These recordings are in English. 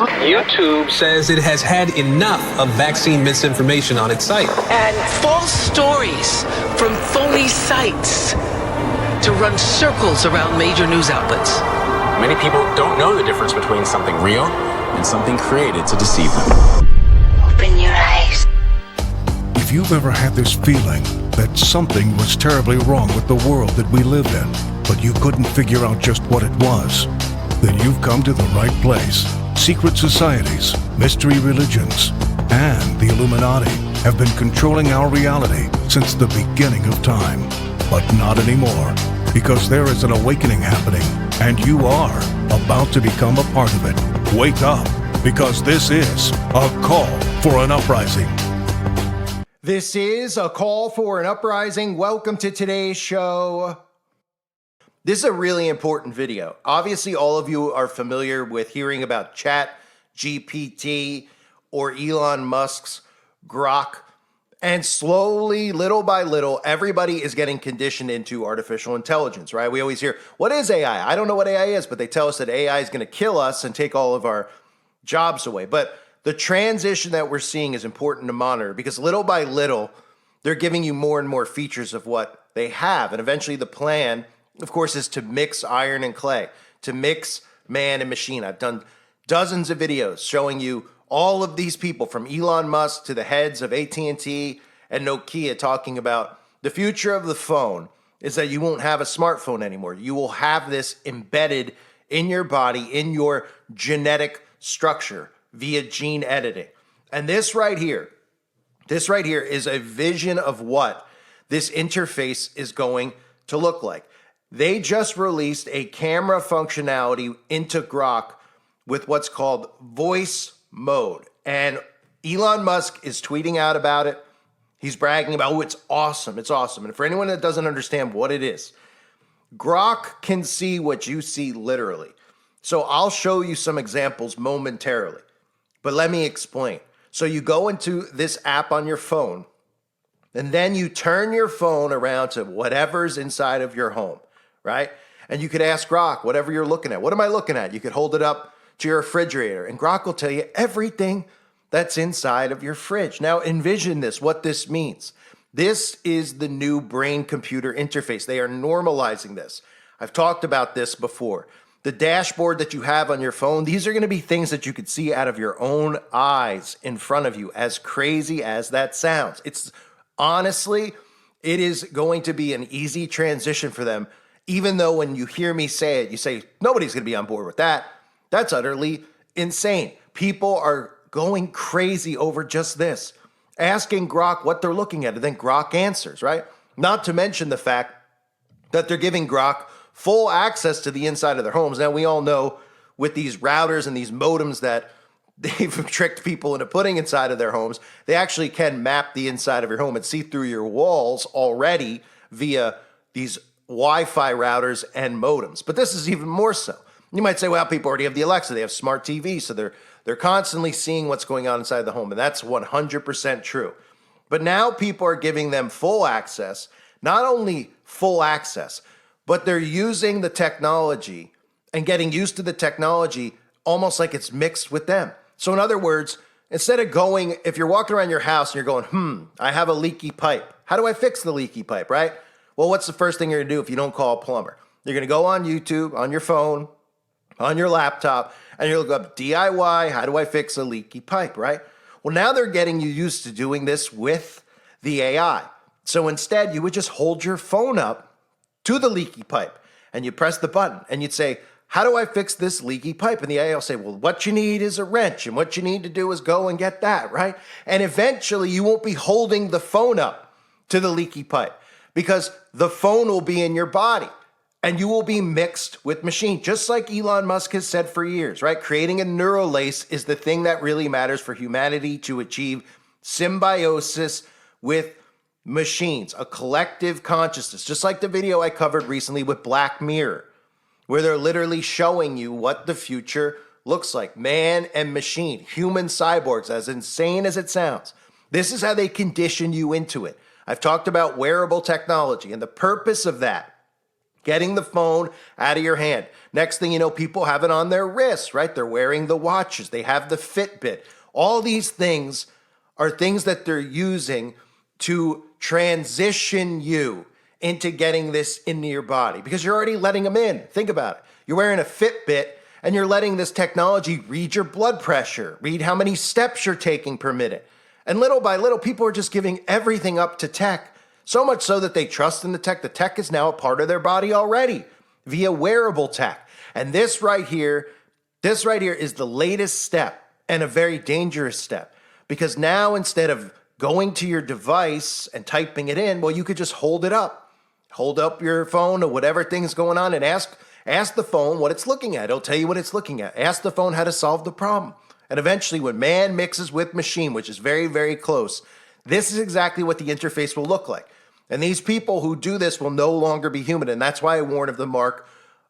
YouTube says it has had enough of vaccine misinformation on its site. And false stories from phony sites to run circles around major news outlets. Many people don't know the difference between something real and something created to deceive them. Open your eyes. If you've ever had this feeling that something was terribly wrong with the world that we live in, but you couldn't figure out just what it was, then you've come to the right place. Secret societies, mystery religions, and the Illuminati have been controlling our reality since the beginning of time. But not anymore, because there is an awakening happening, and you are about to become a part of it. Wake up, because this is a call for an uprising. This is a call for an uprising. Welcome to today's show. This is a really important video. Obviously, all of you are familiar with hearing about ChatGPT or Elon Musk's Grok. And slowly, little by little, everybody is getting conditioned into artificial intelligence, right? We always hear, what is AI? I don't know what AI is, but they tell us that AI is going to kill us and take all of our jobs away. But the transition that we're seeing is important to monitor because little by little, they're giving you more and more features of what they have. And eventually the plan, of course, is to mix iron and clay, to mix man and machine. I've done dozens of videos showing you all of these people from Elon Musk to the heads of AT&T and Nokia talking about the future of the phone is that you won't have a smartphone anymore. You will have this embedded in your body, in your genetic structure via gene editing. And this right here is a vision of what this interface is going to look like. They just released a camera functionality into Grok with what's called voice mode. And Elon Musk is tweeting out about it. He's bragging about, oh, it's awesome. It's awesome. And for anyone that doesn't understand what it is, Grok can see what you see literally. So I'll show you some examples momentarily, but let me explain. So you go into this app on your phone, and then you turn your phone around to whatever's inside of your home, right? And you could ask Grok, whatever you're looking at. What am I looking at? You could hold it up to your refrigerator, and Grok will tell you everything that's inside of your fridge. Now envision this, what this means. This is the new brain-computer interface. They are normalizing this. I've talked about this before. The dashboard that you have on your phone, these are going to be things that you could see out of your own eyes in front of you, as crazy as that sounds. It's honestly, it is going to be an easy transition for them, even though when you hear me say it, you say, nobody's going to be on board with that. That's utterly insane. People are going crazy over just this, asking Grok what they're looking at, and then Grok answers, right? Not to mention the fact that they're giving Grok full access to the inside of their homes. Now, we all know with these routers and these modems that they've tricked people into putting inside of their homes, they actually can map the inside of your home and see through your walls already via these Wi-Fi routers and modems. But this is even more so. You might say, well, people already have the Alexa. They have smart TVs, so they're constantly seeing what's going on inside the home, and that's 100% true. But now people are giving them full access, not only full access, but they're using the technology and getting used to the technology almost like it's mixed with them. So in other words, instead of going, if you're walking around your house and you're going, I have a leaky pipe. How do I fix the leaky pipe, right? Well, what's the first thing you're gonna do if you don't call a plumber? You're gonna go on YouTube, on your phone, on your laptop, and you look up DIY, how do I fix a leaky pipe, right? Well, now they're getting you used to doing this with the AI. So instead, you would just hold your phone up to the leaky pipe, and you press the button, and you'd say, how do I fix this leaky pipe? And the AI will say, well, what you need is a wrench, and what you need to do is go and get that, right? And eventually, you won't be holding the phone up to the leaky pipe because the phone will be in your body. And you will be mixed with machine, just like Elon Musk has said for years, right? Creating a neural lace is the thing that really matters for humanity to achieve symbiosis with machines, a collective consciousness, just like the video I covered recently with Black Mirror, where they're literally showing you what the future looks like. Man and machine, human cyborgs, as insane as it sounds. This is how they condition you into it. I've talked about wearable technology, and the purpose of that Getting the phone out of your hand. Next thing you know, people have it on their wrists, right? They're wearing the watches. They have the Fitbit. All these things are things that they're using to transition you into getting this into your body because you're already letting them in. Think about it. You're wearing a Fitbit and you're letting this technology read your blood pressure, read how many steps you're taking per minute. And little by little, people are just giving everything up to tech, so much so that they trust in the tech. The tech is now a part of their body already via wearable tech. And this right here is the latest step and a very dangerous step because now instead of going to your device and typing it in, well, you could just hold it up. Hold up your phone or whatever thing's going on and ask the phone what it's looking at. It'll tell you what it's looking at. Ask the phone how to solve the problem. And eventually when man mixes with machine, which is very, very close, this is exactly what the interface will look like. And these people who do this will no longer be human. And that's why I warn of the mark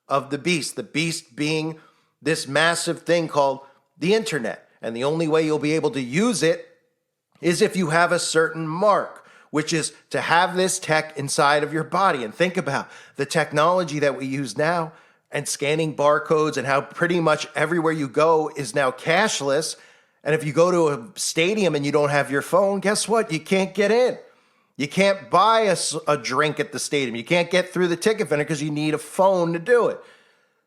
of the beast being this massive thing called the internet. And the only way you'll be able to use it is if you have a certain mark, which is to have this tech inside of your body. And think about the technology that we use now and scanning barcodes and how pretty much everywhere you go is now cashless. And if you go to a stadium and you don't have your phone, guess what? You can't get in. You can't buy a drink at the stadium. You can't get through the ticket vendor because you need a phone to do it.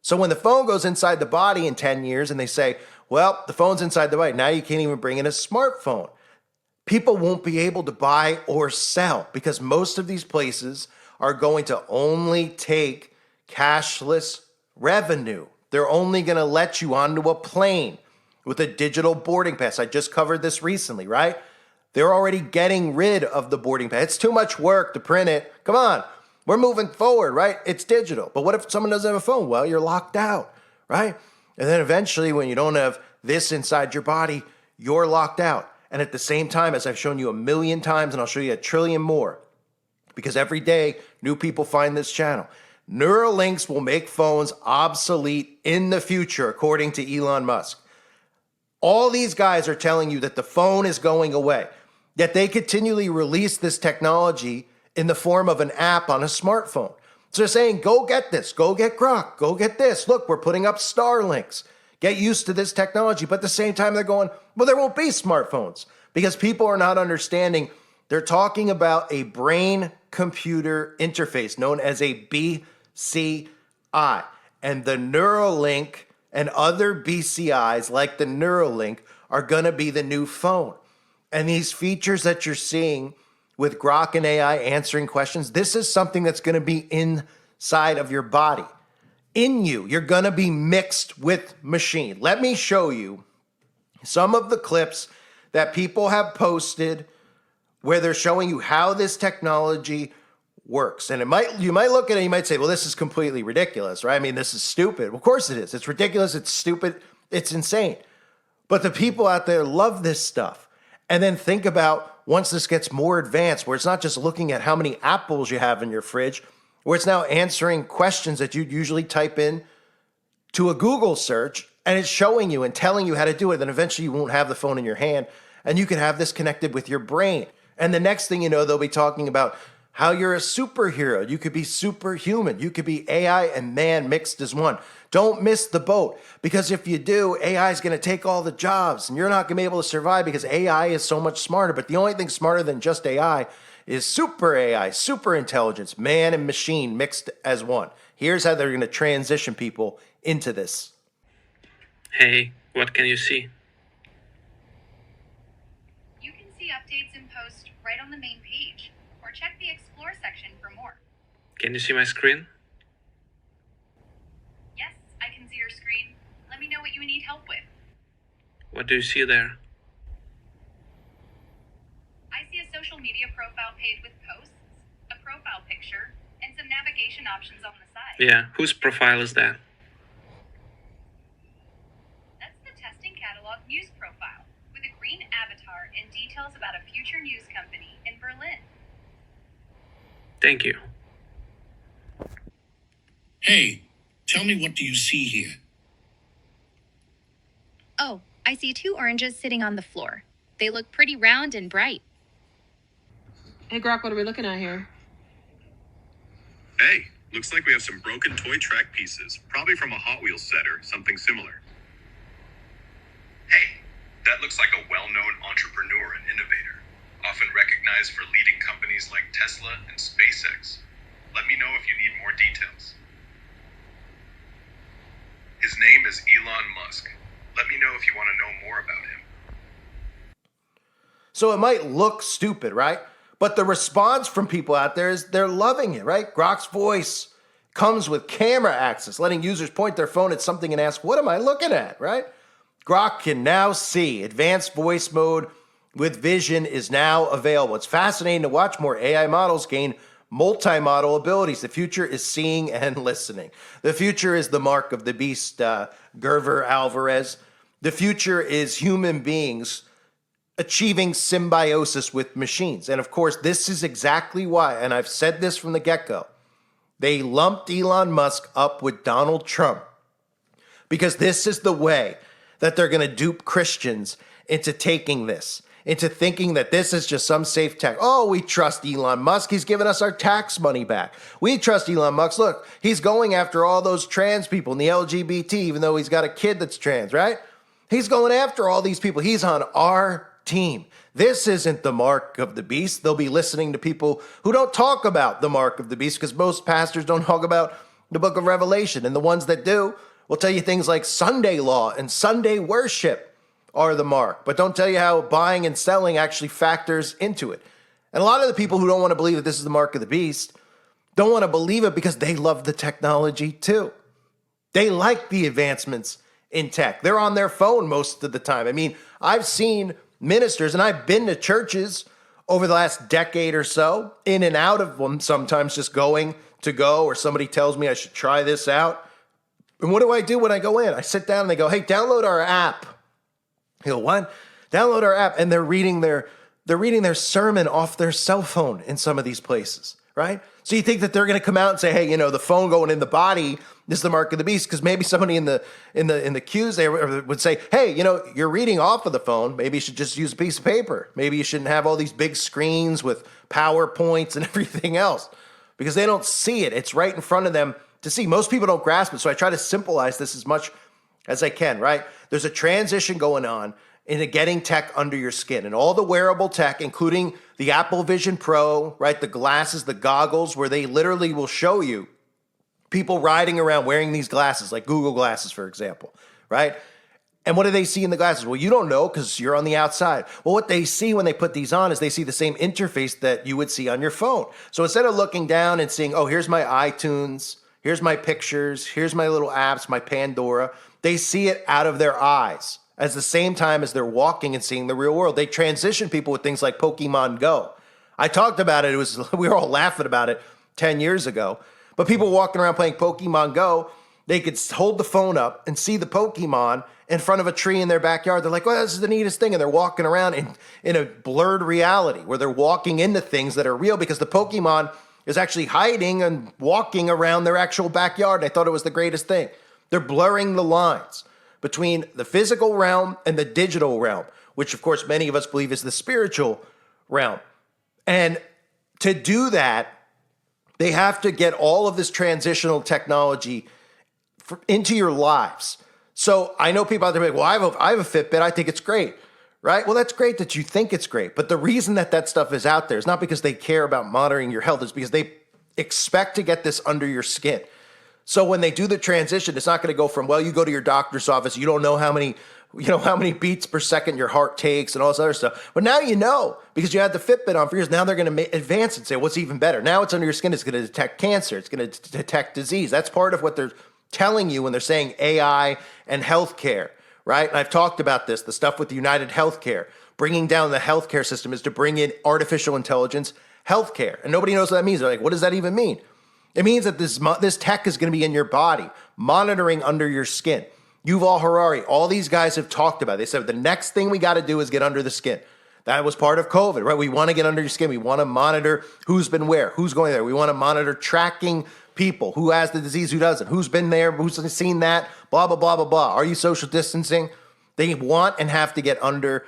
So when the phone goes inside the body in 10 years and they say, well, the phone's inside the body, now you can't even bring in a smartphone. People won't be able to buy or sell because most of these places are going to only take cashless revenue. They're only going to let you onto a plane with a digital boarding pass. I just covered this recently, right? They're already getting rid of the boarding pass. It's too much work to print it. Come on, we're moving forward, right? It's digital. But what if someone doesn't have a phone? Well, you're locked out, right? And then eventually when you don't have this inside your body, you're locked out. And at the same time, as I've shown you a million times, and I'll show you a trillion more, because every day new people find this channel, Neuralinks will make phones obsolete in the future, according to Elon Musk. All these guys are telling you that the phone is going away, yet they continually release this technology in the form of an app on a smartphone. So they're saying, go get this, go get Grok, go get this. Look, we're putting up Starlinks. Get used to this technology. But at the same time, they're going, well, there won't be smartphones because people are not understanding. They're talking about a brain-computer interface known as a BCI. And the Neuralink and other BCIs like the Neuralink are going to be the new phone. And these features that you're seeing with Grok and AI answering questions, this is something that's going to be inside of your body. In you, you're going to be mixed with machine. Let me show you some of the clips that people have posted where they're showing you how this technology works. And you might look at it and you might say, well, this is completely ridiculous, right? I mean, this is stupid. Well, of course it is. It's ridiculous. It's stupid. It's insane. But the people out there love this stuff. And then think about once this gets more advanced, where it's not just looking at how many apples you have in your fridge, where it's now answering questions that you'd usually type in to a Google search, and it's showing you and telling you how to do it. Then eventually you won't have the phone in your hand, and you can have this connected with your brain. And the next thing you know, they'll be talking about how you're a superhero. You could be superhuman. You could be AI and man mixed as one. Don't miss the boat, because if you do, AI is going to take all the jobs, and you're not going to be able to survive because AI is so much smarter. But the only thing smarter than just AI is super AI, super intelligence, man and machine mixed as one. Here's how they're going to transition people into this. Hey, what can you see? You can see updates and posts right on the main page, or check the Explore section for more. Can you see my screen? Yes, I can see your screen. Let me know what you need help with. What do you see there? I see a social media profile page with posts, a profile picture, and some navigation options on the side. Yeah, whose profile is that? That's the testing catalog news profile, with a green avatar and details about a future news company in Berlin. Thank you. Hey, tell me, what do you see here? Oh, I see 2 oranges sitting on the floor. They look pretty round and bright. Hey, Grok, what are we looking at here? Hey, Looks like we have some broken toy track pieces, probably from a Hot Wheels set or something similar. Hey, that looks like a well-known entrepreneur and innovator, often recognized for leading companies like Tesla and SpaceX. Let me know if you need more details. His name is Elon Musk. Let me know if you want to know more about him. So it might look stupid, right? But the response from people out there is they're loving it, right? Grok's voice comes with camera access, letting users point their phone at something and ask, what am I looking at, right? Grok can now see. Advanced voice mode with vision is now available. It's fascinating to watch more AI models gain multi-modal abilities. The future is seeing and listening. The future is the mark of the beast, Gerver Alvarez. The future is human beings achieving symbiosis with machines. And of course, this is exactly why, and I've said this from the get-go, they lumped Elon Musk up with Donald Trump, because this is the way that they're going to dupe Christians into taking this, into thinking that this is just some safe tech. Oh, we trust Elon Musk. He's giving us our tax money back. We trust Elon Musk. Look, he's going after all those trans people and the LGBT, even though he's got a kid that's trans, right? He's going after all these people. He's on our team. This isn't the mark of the beast. They'll be listening to people who don't talk about the mark of the beast, because most pastors don't talk about the book of Revelation. And the ones that do will tell you things like Sunday law and Sunday worship are the mark, but don't tell you how buying and selling actually factors into it. And a lot of the people who don't want to believe that this is the mark of the beast don't want to believe it because they love the technology too. They like the advancements in tech. They're on their phone most of the time. I mean, I've seen ministers, and I've been to churches over the last decade or so, in and out of them, sometimes just going to go, or somebody tells me I should try this out. And what do I do when I go in? I sit down and they go, hey, download our app. You go, what? Download our app. And they're reading their sermon off their cell phone in some of these places, right? So you think that they're going to come out and say, hey, the phone going in the body is the mark of the beast, because maybe somebody in the queues there would say, hey, you're reading off of the phone. Maybe you should just use a piece of paper. Maybe you shouldn't have all these big screens with PowerPoints and everything else, because they don't see it. It's right in front of them to see. Most people don't grasp it. So I try to simplify this as much as I can, right? There's a transition going on into getting tech under your skin, and all the wearable tech, including the Apple Vision Pro, right? The glasses, the goggles, where they literally will show you people riding around wearing these glasses, like Google glasses, for example, right? And what do they see in the glasses? Well, you don't know because you're on the outside. Well, what they see when they put these on is they see the same interface that you would see on your phone. So instead of looking down and seeing, oh, here's my iTunes, here's my pictures, here's my little apps, my Pandora, they see it out of their eyes at the same time as they're walking and seeing the real world. They transition people with things like Pokemon Go. I talked about it. We were all laughing about it 10 years ago. But people walking around playing Pokemon Go, they could hold the phone up and see the Pokemon in front of a tree in their backyard. They're like, well, this is the neatest thing. And they're walking around in a blurred reality where they're walking into things that are real, because the Pokemon is actually hiding and walking around their actual backyard. And I thought it was the greatest thing. They're blurring the lines between the physical realm and the digital realm, which of course many of us believe is the spiritual realm. And to do that, they have to get all of this transitional technology into your lives. So I know people out there are like, well, I have a Fitbit. I think it's great, right? Well, that's great that you think it's great. But the reason that stuff is out there is not because they care about monitoring your health. It's because they expect to get this under your skin. So when they do the transition, it's not going to go from, well, you go to your doctor's office, you don't know how many beats per second your heart takes and all this other stuff. But now you know, because you had the Fitbit on for years. Now they're going to advance and say, what's even better? Now it's under your skin. It's going to detect cancer. It's going to detect disease. That's part of what they're telling you when they're saying AI and healthcare, right? And I've talked about this, the stuff with the United Healthcare. Bringing down the healthcare system is to bring in artificial intelligence healthcare. And nobody knows what that means. They're like, what does that even mean? It means that this tech is going to be in your body, monitoring under your skin. Yuval Harari, all these guys have talked about it. They said the next thing we got to do is get under the skin. That was part of COVID, right? We want to get under your skin. We want to monitor who's been where, who's going there. We want to monitor tracking people, who has the disease, who doesn't, who's been there, who's seen that, blah, blah, blah, blah, blah. Are you social distancing? They want and have to get under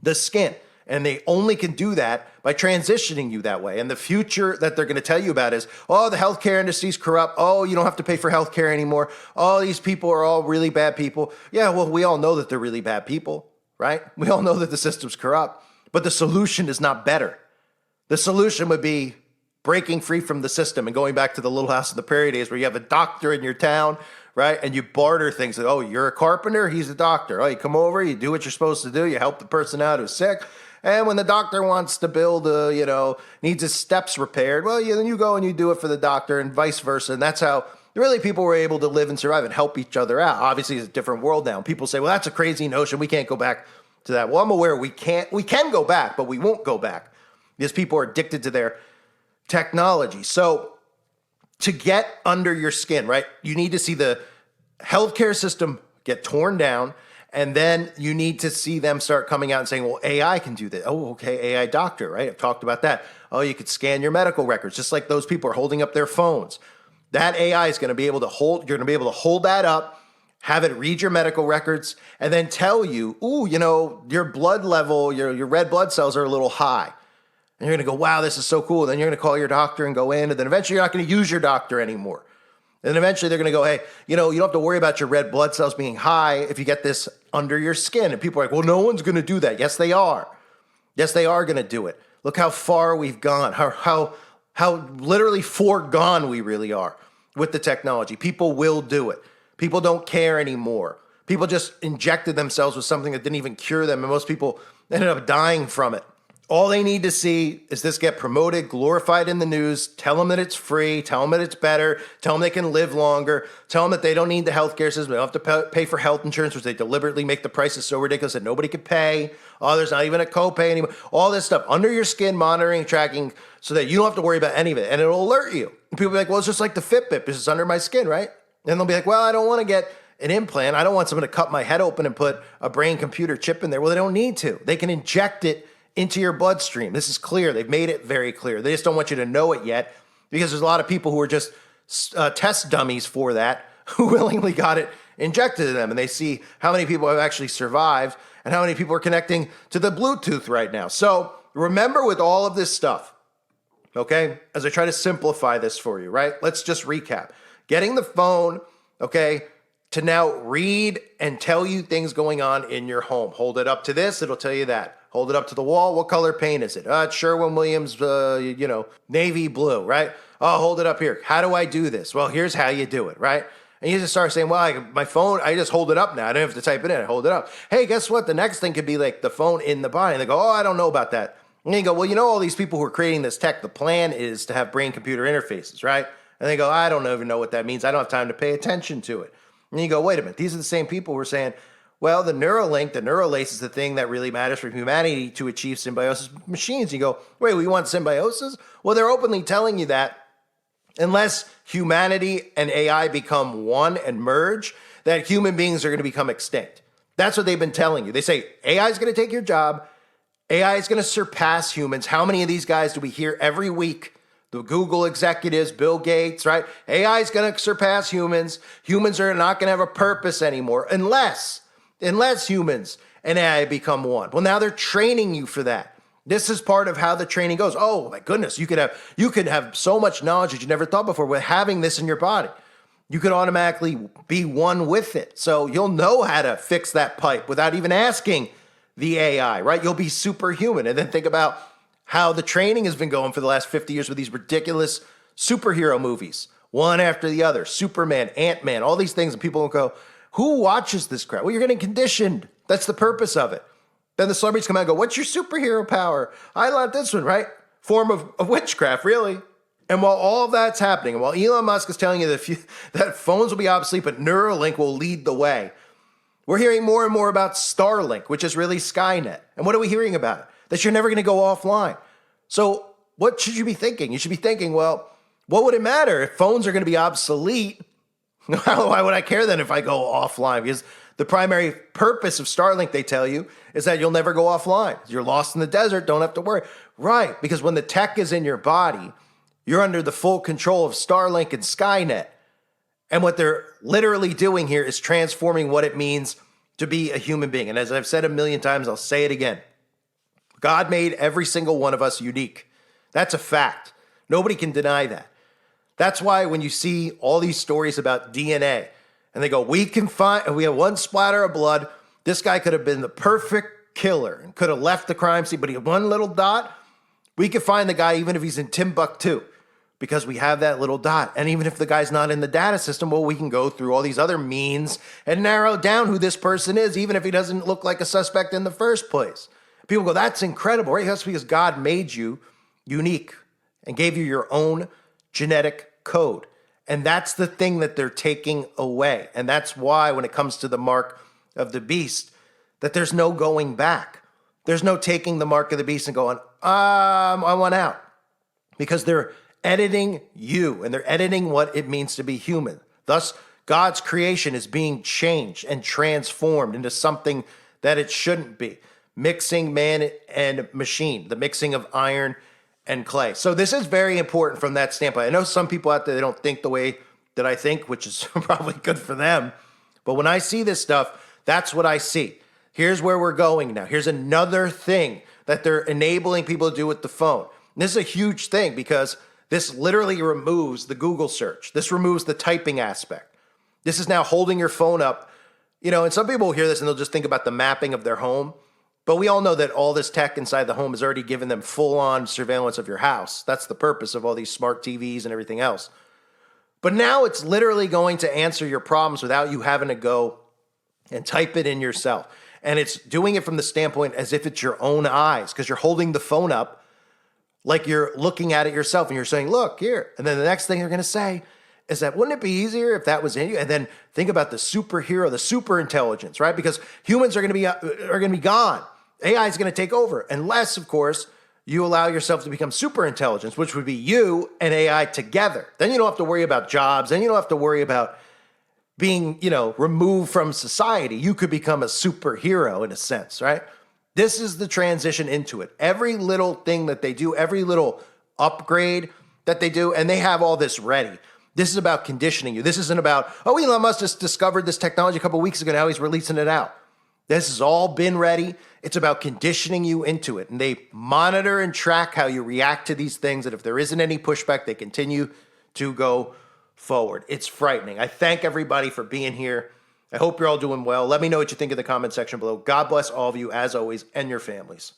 the skin. And they only can do that by transitioning you that way. And the future that they're going to tell you about is, oh, the healthcare industry's corrupt. Oh, you don't have to pay for healthcare anymore. Oh, these people are all really bad people. Yeah, well, we all know that they're really bad people, right? We all know that the system's corrupt. But the solution is not better. The solution would be breaking free from the system and going back to the Little House on the Prairie days where you have a doctor in your town, right? And you barter things. Like, oh, you're a carpenter? He's a doctor. Oh, you come over, you do what you're supposed to do. You help the person out who's sick. And when the doctor wants to build needs his steps repaired, well, then you go and you do it for the doctor and vice versa. And that's how really people were able to live and survive and help each other out. Obviously, it's a different world now. People say, well, that's a crazy notion. We can't go back to that. Well, I'm aware we can go back, but we won't go back because people are addicted to their technology. So to get under your skin, right, you need to see the healthcare system get torn down. And then you need to see them start coming out and saying, well, AI can do this. Oh, okay, AI doctor, right? I've talked about that. Oh, you could scan your medical records, just like those people are holding up their phones. That AI is going to be able to hold, you're going to be able to hold that up, have it read your medical records, and then tell you, ooh, your blood level, your red blood cells are a little high. And you're going to go, wow, this is so cool. Then you're going to call your doctor and go in, and then eventually you're not going to use your doctor anymore. And eventually they're going to go, hey, you don't have to worry about your red blood cells being high if you get this under your skin. And people are like, well, no one's going to do that. Yes, they are. Yes, they are going to do it. Look how far we've gone, how literally foregone we really are with the technology. People will do it. People don't care anymore. People just injected themselves with something that didn't even cure them, and most people ended up dying from it. All they need to see is this get promoted, glorified in the news, tell them that it's free, tell them that it's better, tell them they can live longer, tell them that they don't need the healthcare system, they don't have to pay for health insurance, which they deliberately make the prices so ridiculous that nobody could pay. Oh, there's not even a copay anymore. All this stuff, under your skin, monitoring, tracking, so that you don't have to worry about any of it, and it'll alert you. And people will be like, well, it's just like the Fitbit, because it's under my skin, right? And they'll be like, well, I don't want to get an implant. I don't want someone to cut my head open and put a brain computer chip in there. Well, they don't need to. They can inject it into your bloodstream. This is clear. They've made it very clear. They just don't want you to know it yet because there's a lot of people who are just test dummies for that who willingly got it injected to them. And they see how many people have actually survived and how many people are connecting to the Bluetooth right now. So remember with all of this stuff, okay, as I try to simplify this for you, right? Let's just recap. Getting the phone, okay, to now read and tell you things going on in your home. Hold it up to this, it'll tell you that. Hold it up to the wall. What color paint is it? It's Sherwin-Williams, navy blue, right? Oh, hold it up here. How do I do this? Well, here's how you do it, right? And you just start saying, well, my phone, I just hold it up now. I don't have to type it in. I hold it up. Hey, guess what? The next thing could be like the phone in the body. And they go, oh, I don't know about that. And you go, well, all these people who are creating this tech, the plan is to have brain-computer interfaces, right? And they go, I don't even know what that means. I don't have time to pay attention to it. And you go, wait a minute. These are the same people who are saying, well, the Neuralink, the Neuralace is the thing that really matters for humanity to achieve symbiosis with machines. You go, wait, we want symbiosis? Well, they're openly telling you that unless humanity and AI become one and merge, that human beings are going to become extinct. That's what they've been telling you. They say AI is going to take your job. AI is going to surpass humans. How many of these guys do we hear every week? The Google executives, Bill Gates, right? AI is going to surpass humans. Humans are not going to have a purpose anymore unless humans and AI become one. Well, now they're training you for that. This is part of how the training goes. Oh my goodness, you could have so much knowledge that you never thought before with having this in your body. You could automatically be one with it. So you'll know how to fix that pipe without even asking the AI, right? You'll be superhuman. And then think about how the training has been going for the last 50 years with these ridiculous superhero movies, one after the other, Superman, Ant-Man, all these things. And people will go, who watches this crap? Well, you're getting conditioned. That's the purpose of it. Then the celebrities come out and go, what's your superhero power? I love this one, right? Form of witchcraft, really. And while all of that's happening, and while Elon Musk is telling you that phones will be obsolete, but Neuralink will lead the way, we're hearing more and more about Starlink, which is really Skynet. And what are we hearing about it? That you're never going to go offline. So what should you be thinking? You should be thinking, well, what would it matter if phones are going to be obsolete? Why would I care then if I go offline? Because the primary purpose of Starlink, they tell you, is that you'll never go offline. You're lost in the desert, don't have to worry. Right, because when the tech is in your body, you're under the full control of Starlink and Skynet. And what they're literally doing here is transforming what it means to be a human being. And as I've said a million times, I'll say it again. God made every single one of us unique. That's a fact. Nobody can deny that. That's why when you see all these stories about DNA and they go, we have one splatter of blood. This guy could have been the perfect killer and could have left the crime scene, but he had one little dot. We could find the guy even if he's in Timbuktu because we have that little dot. And even if the guy's not in the data system, well, we can go through all these other means and narrow down who this person is, even if he doesn't look like a suspect in the first place. People go, that's incredible, right? That's because God made you unique and gave you your own genetic code. And that's the thing that they're taking away. And that's why when it comes to the mark of the beast, that there's no going back. There's no taking the mark of the beast and going, I want out. Because they're editing you and they're editing what it means to be human. Thus, God's creation is being changed and transformed into something that it shouldn't be. Mixing man and machine, the mixing of iron and clay. So this is very important from that standpoint. I know some people out there, they don't think the way that I think, which is probably good for them. But when I see this stuff, that's what I see. Here's where we're going now. Here's another thing that they're enabling people to do with the phone. And this is a huge thing because this literally removes the Google search. This removes the typing aspect. This is now holding your phone up. You know, and some people will hear this and they'll just think about the mapping of their home. But we all know that all this tech inside the home has already given them full-on surveillance of your house. That's the purpose of all these smart TVs and everything else. But now it's literally going to answer your problems without you having to go and type it in yourself. And it's doing it from the standpoint as if it's your own eyes, because you're holding the phone up like you're looking at it yourself and you're saying, look here. And then the next thing you're going to say is that, wouldn't it be easier if that was in you? And then think about the superhero, the super intelligence, right? Because humans are going to be gone. AI is going to take over unless, of course, you allow yourself to become super intelligence, which would be you and AI together. Then you don't have to worry about jobs. Then you don't have to worry about being, removed from society. You could become a superhero in a sense, right? This is the transition into it. Every little thing that they do, every little upgrade that they do, and they have all this ready. This is about conditioning you. This isn't about, Elon Musk just discovered this technology a couple of weeks ago. Now he's releasing it out. This has all been ready. It's about conditioning you into it. And they monitor and track how you react to these things. And if there isn't any pushback, they continue to go forward. It's frightening. I thank everybody for being here. I hope you're all doing well. Let me know what you think in the comment section below. God bless all of you, as always, and your families.